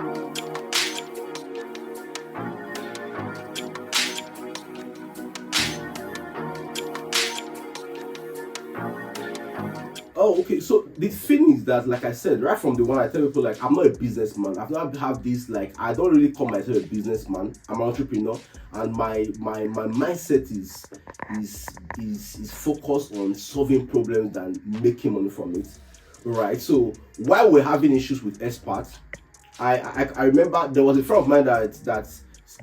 Oh, okay. So the thing is that, like I said, right from the one, I tell people like I'm not a businessman. I've not have this like I don't really call myself a businessman. I'm an entrepreneur, and my mindset is is focused on solving problems and making money from it. Right. So while we're having issues with experts, I remember there was a friend of mine that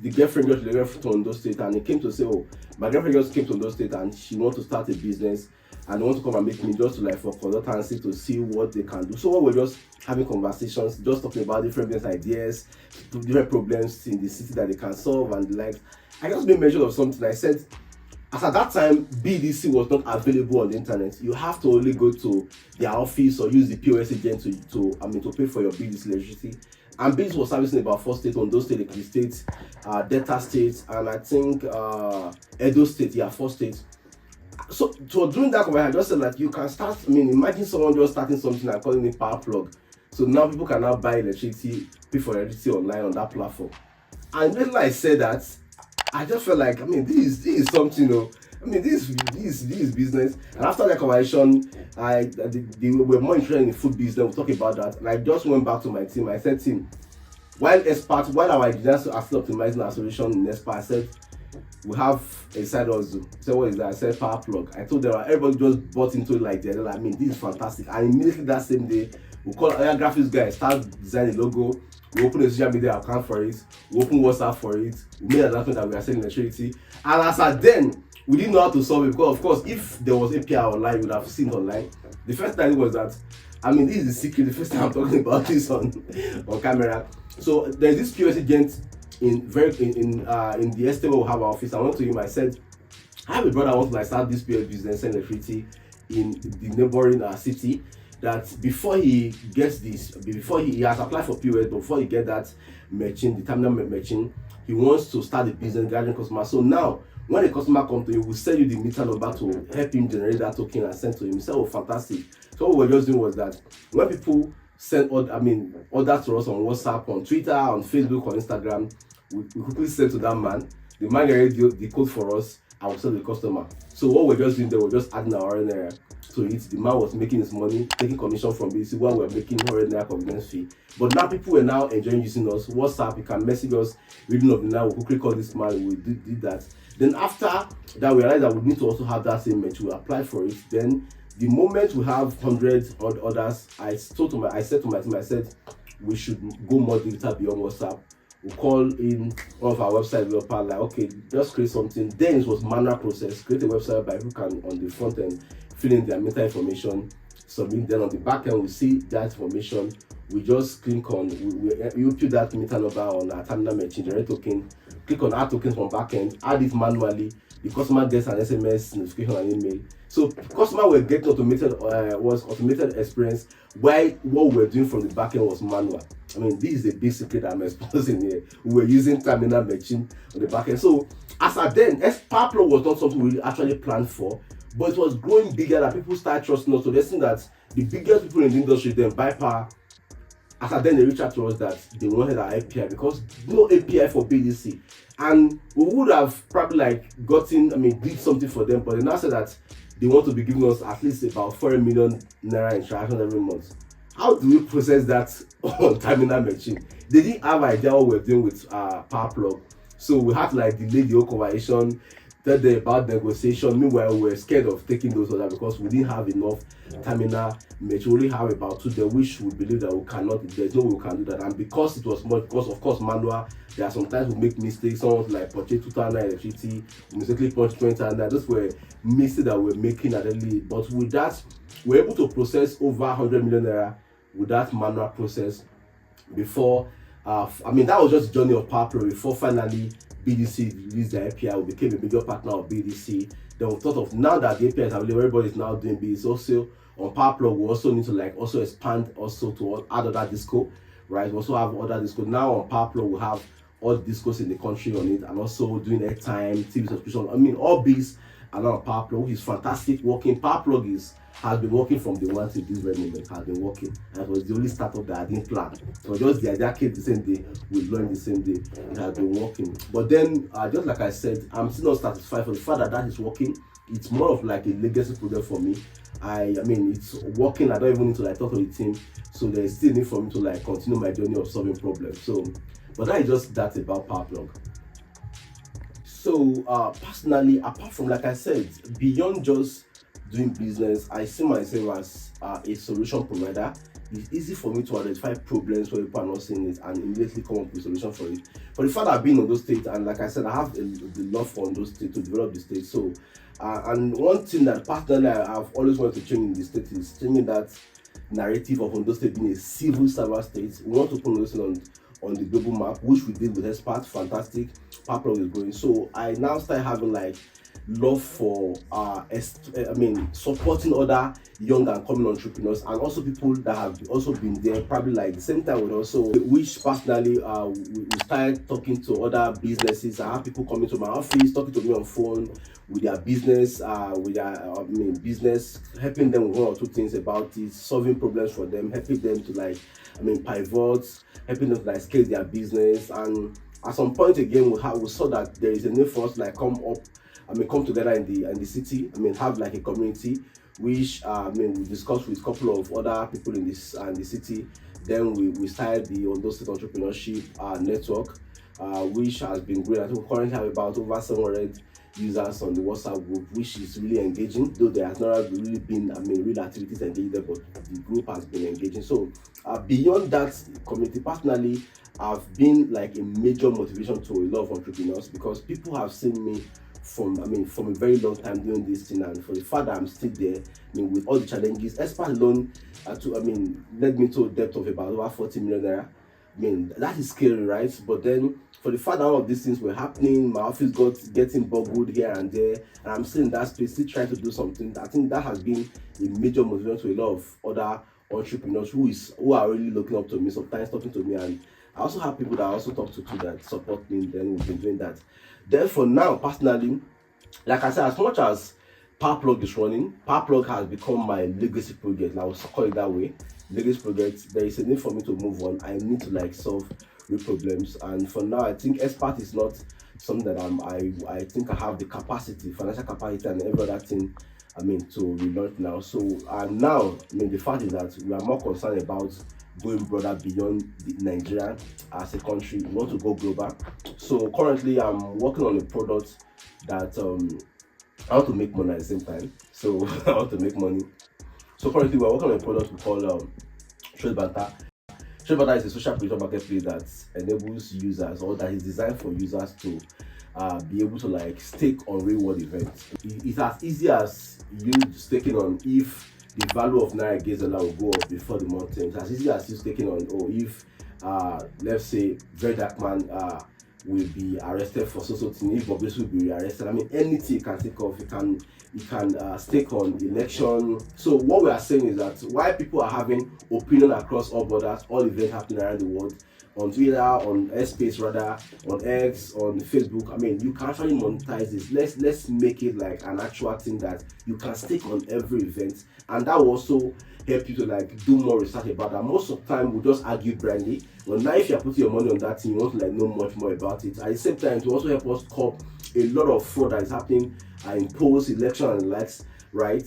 the girlfriend just the girlfriend to Ondo State, and he came to say, oh, my girlfriend just came to Ondo State and she wants to start a business and they want to come and meet me just to like for consultancy to see what they can do. So what we're just having conversations, just talking about different business ideas, different problems in the city that they can solve and like. I just made mention of something. I said, as at that time, BDC was not available on the internet. You have to only go to their office or use the POS agent to pay for your BDC electricity. And BDC was servicing about 4 states: Ondo State, Ekiti State, Delta State, and I think Edo State. Yeah, 4 states. So during that conversation, I just said like you can start. I mean, imagine someone just starting something and calling it power plug. So now people can now buy electricity, pay for electricity online on that platform. And when I said that, I just felt like, I mean, this is something, you know. I mean, this is business. And after that conversation, they were more interested in the food business. We talked about that, and I just went back to my team. I said, team, while our engineers are still optimizing our solution in expert, I said we have a side hustle. So what is that? I said power plug. I told them everybody just bought into it like that. I mean, this is fantastic. And immediately that same day, we call our graphics guy, start designing the logo. We open a social media account for it. We open WhatsApp for it. We made an announcement that we are selling electricity. And as at then, we didn't know how to solve it because, of course, if there was API online, you would have seen it online. The first time was that, I mean, this is the secret. The first time I'm talking about this on camera. So there's this POS agent in the estate where we have our office. I went to him. I said, I have a brother who wants to like start this POS business, selling electricity in the neighboring city. That before he gets this, before he has applied for POS, before he get that machine, the terminal machine, he wants to start a business gathering customers. So now, when a customer comes to you, we'll send you the meter number to help him generate that token and send to him. He said, oh, fantastic. So what we were just doing was that when people send orders to us on WhatsApp, on Twitter, on Facebook, on Instagram, we quickly send to that man. The man generated the code for us. I will sell the customer. So what we're just doing there, we're just adding our own area to it. The man was making his money, taking commission from BC while we're making 100 convenience fee. But now people are now enjoying using us. WhatsApp, you can message us, reading of the night, we quickly call this man, we did that. Then after that, we realized that we need to also have that same match. We apply for it. Then the moment we have hundreds of orders, I said to my team, I said we should go more digital beyond WhatsApp. We call in one of our website developer, like, okay, just create something. Then it was manual process. Create a website by who can on the front end fill in their meter information, submit. Then on the back end, we see that information. We just click on, we put that meter number on our terminal machine, generate token, click on add tokens from back end, add it manually. The customer gets an SMS notification and email. So customer were getting automated experience, while what we were doing from the back end was manual. I mean, this is a big secret I'm exposing here. We were using terminal machine on the back end. So as at then, Power was not something we actually planned for, but it was growing bigger that people started trusting us. So they think that the biggest people in the industry then buy power. As at then, they reached out to us that they wanted our API because no API for BDC. And we would have probably like did something for them, but they now said that they want to be giving us at least about 4 million naira in transactions every month. How do we process that on terminal machine? They didn't have idea what we're doing with power plug. So we had to like delay the whole conversation, tell them about negotiation. Meanwhile, we were scared of taking those orders because we didn't have enough terminal machine. We only have about 2 there, which we believe that we cannot, there's no way we can do that. And because it was more, because of course manual, there are sometimes we make mistakes. Someone like purchase 2,000 electricity, we mistakenly punch 20,000. Those were mistakes that we're making at the lead. But with that, we're able to process over 100 million naira with that manual process before. That was just the journey of Power before finally BDC released the API. We became a major partner of BDC. Then we thought of, now that the API is available, everybody is now doing BDC. Also on Power we also need to like also expand also to add other disco, right? We also have other disco. Now on Power we have all the discos in the country on it, and also doing airtime, TV subscription. All bees are now on Power which is fantastic working. Power is has been working from the one to this very moment, has been working, and it was the only startup that I didn't plan. So just the idea came the same day, we learned the same day, it has been working. But then, just like I said, I'm still not satisfied for the fact that that is working. It's more of like a legacy project for me. I mean, it's working. I don't even need to like talk to the team, so there's still need for me to like continue my journey of solving problems. So, but that is just that about PowerPlug. So, personally, apart from like I said, beyond just doing business, I see myself as a solution provider. It's easy for me to identify problems where people are not seeing it and immediately come up with a solution for it. For the fact that I've been on those states, and like I said, I have the love for those states to develop the state. So, and one thing that personally I've always wanted to change in the state is changing that narrative of Ondo State being a civil server state. We want to put those on the global map, which we did with Expert. Fantastic. PowerPlug is going. So I now start having like love for supporting other young and coming entrepreneurs, and also people that have also been there probably like the same time with us. So which personally we started talking to other businesses. I have people coming to my office, talking to me on phone with their business, business, helping them with one or two things about it, solving problems for them, helping them to like pivot, helping them to like scale their business. And at some point again we saw that there is a need for us to like come together in the city. Have like a community, which we discussed with a couple of other people in this the city. Then we started the Ondo State Entrepreneurship Network, which has been great. I think we currently have about over 700 users on the WhatsApp group, which is really engaging. Though there has not really been real activities engaged there, but the group has been engaging. So beyond that community, personally, I've been like a major motivation to a lot of entrepreneurs, because people have seen me from a very long time doing this thing, and for the fact that I'm still there, with all the challenges, Expert alone led me to a depth of about over 40 million naira. That is scary, right? But then for the fact that all of these things were happening, my office getting boggled here and there, and I'm still in that space, still trying to do something. I think that has been a major motivation to a lot of other entrepreneurs who are really looking up to me, sometimes talking to me. And I also have people that I also talk to too that support me. Then we've been doing that. Then for now, personally, like I said, as much as PowerPlug is running, PowerPlug has become my legacy project. I will call it that way. Legacy project. There is a need for me to move on. I need to like solve real problems. And for now, I think Expert is not something that I think I have the capacity, financial capacity, and every other thing to relaunch now. So now, the fact is that we are more concerned about going broader beyond Nigeria as a country. We want to go global. So currently I'm working on a product that I want to make money at the same time. So I want to make money. So currently we're working on a product we call Trade Banter. Trade Banter is a social media marketplace that enables users, or that is designed for users to be able to like stake on real world events. It's as easy as you staking on if the value of Naira against dollar will go up before the month ends. As easy as you staking on, or if let's say Very Dark Man will be arrested for so thing, if Bobris will be arrested. Anything you can think of, you can stake on election. So what we are saying is that while people are having opinion across all borders, all events happening around the world, on Twitter, on Space rather, on X, on Facebook, you can actually monetize this. Let's make it like an actual thing that you can stake on every event, and that will also help you to like do more research about that. Most of the time we just argue blindly, but now if you're putting your money on that thing, you want to like know much more about it. At the same time, to also help us curb a lot of fraud that is happening in polls, election and likes, right?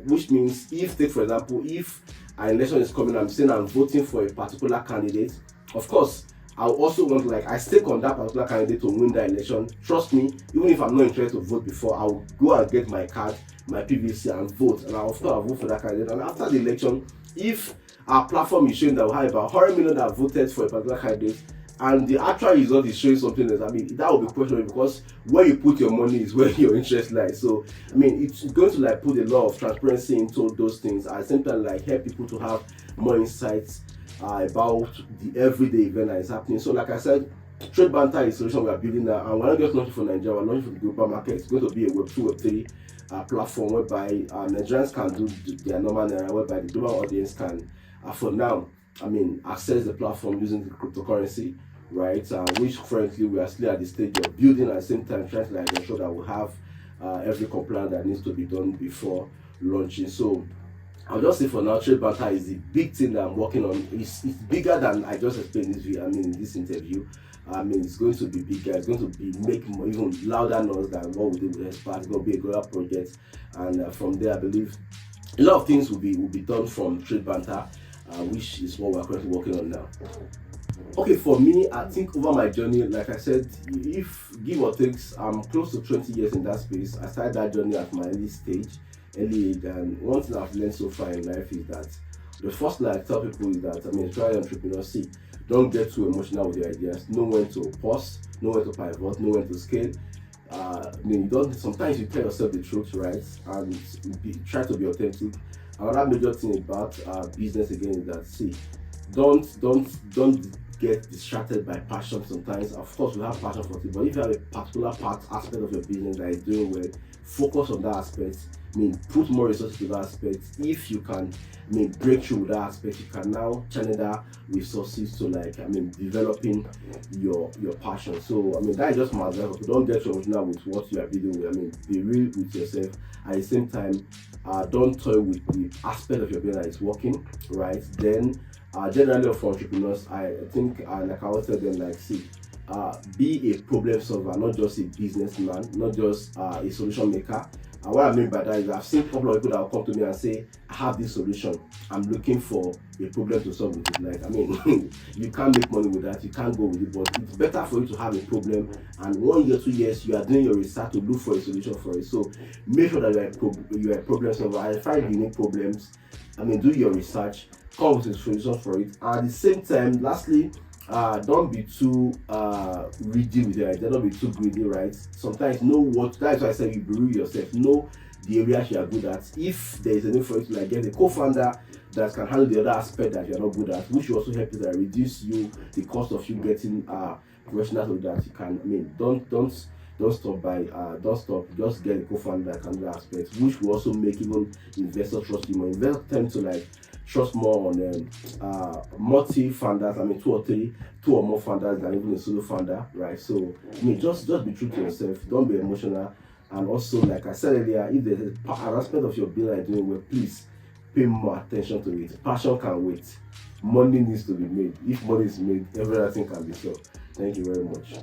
Which means take for example, if an election is coming, I'm saying I'm voting for a particular candidate. Of course, I also want to I stake on that particular candidate to win that election. Trust me, even if I'm not interested to vote before, I'll go and get my card, my PVC, and vote. And I'll vote for that candidate. And after the election, if our platform is showing that we have about 100 million that voted for a particular candidate, and the actual result is showing something else, that will be questionable, because where you put your money is where your interest lies. So it's going to like put a lot of transparency into those things. At the same time, like help people to have more insights about the everyday event that is happening. So like I said, Trade Banter is a solution we are building now, and we're not just launching for Nigeria, we're launching for the global market. It's going to be a Web 2, Web 3 platform whereby Nigerians can do their normal Naira, whereby the global audience can, for now, access the platform using the cryptocurrency, right? Which currently we are still at the stage of building, at the same time trying to like ensure that we have every compliance that needs to be done before launching. So I'll just say for now, trade banter is the big thing that I'm working on. It's bigger than I just explained this video. I mean, in this interview, I mean, it's going to be bigger. It's going to be make more, even louder noise than what we did with Expert. It's going to be a global project, and from there, I believe a lot of things will be done from trade banter, which is what we're currently working on now. Okay, for me, I think over my journey, like I said, if give or takes, I'm close to 20 years in that space. I started that journey at my early age, and one thing I've learned so far in life is that the first thing I tell people is that, I mean, try entrepreneurs, see, don't get too emotional with your ideas. Know when to pause, know when to pivot, know when to scale. I mean, you don't. Sometimes you tell yourself the truth, right, and try to be authentic. Another major thing about business again is that, see, don't get distracted by passion. Sometimes, of course, we have passion for it, but if you have a particular aspect of your business that is doing well, focus on that aspect. I mean, put more resources to that aspect. If you can, I mean, break through with that aspect, you can now channel that resources to, like, I mean, developing your passion. So, I mean, that is just my advice. Don't get emotional with what you are dealing with. I mean, be real with yourself. At the same time, don't toy with the aspect of your business that is working, right? Then, generally for entrepreneurs, I think, like I always tell them, like, see, be a problem solver, not just a businessman, not just a solution maker. What I mean by that is I've seen a couple of people that will come to me and say, I have this solution. I'm looking for a problem to solve with it. Like, I mean, you can't make money with that. You can't go with it. But it's better for you to have a problem. And 1 year, 2 years, you are doing your research to look for a solution for it. So make sure that you are a problem solver. Identify unique problems. I mean, do your research. Come with a solution for it. And at the same time, lastly, don't be too rigid with your idea. Don't be too greedy, right? Sometimes know what. That's why I said you build yourself. Know the areas you are good at. If there is a need for you to, like, get a co-founder that can handle the other aspect that you are not good at, which will also help you, that reduce the cost of you getting professionals with that. You can. I mean, don't stop by don't stop. Just get a co-founder that can do that aspect, which will also make even investors trust you more. Investors tend to, like, trust more on multi-founders. I mean, two or more founders than even a solo founder, right? So, I mean, just be true to yourself. Don't be emotional. And also, like I said earlier, if there's an aspect of your business that you're doing well, please pay more attention to it. Passion can wait. Money needs to be made. If money is made, everything can be solved. Thank you very much.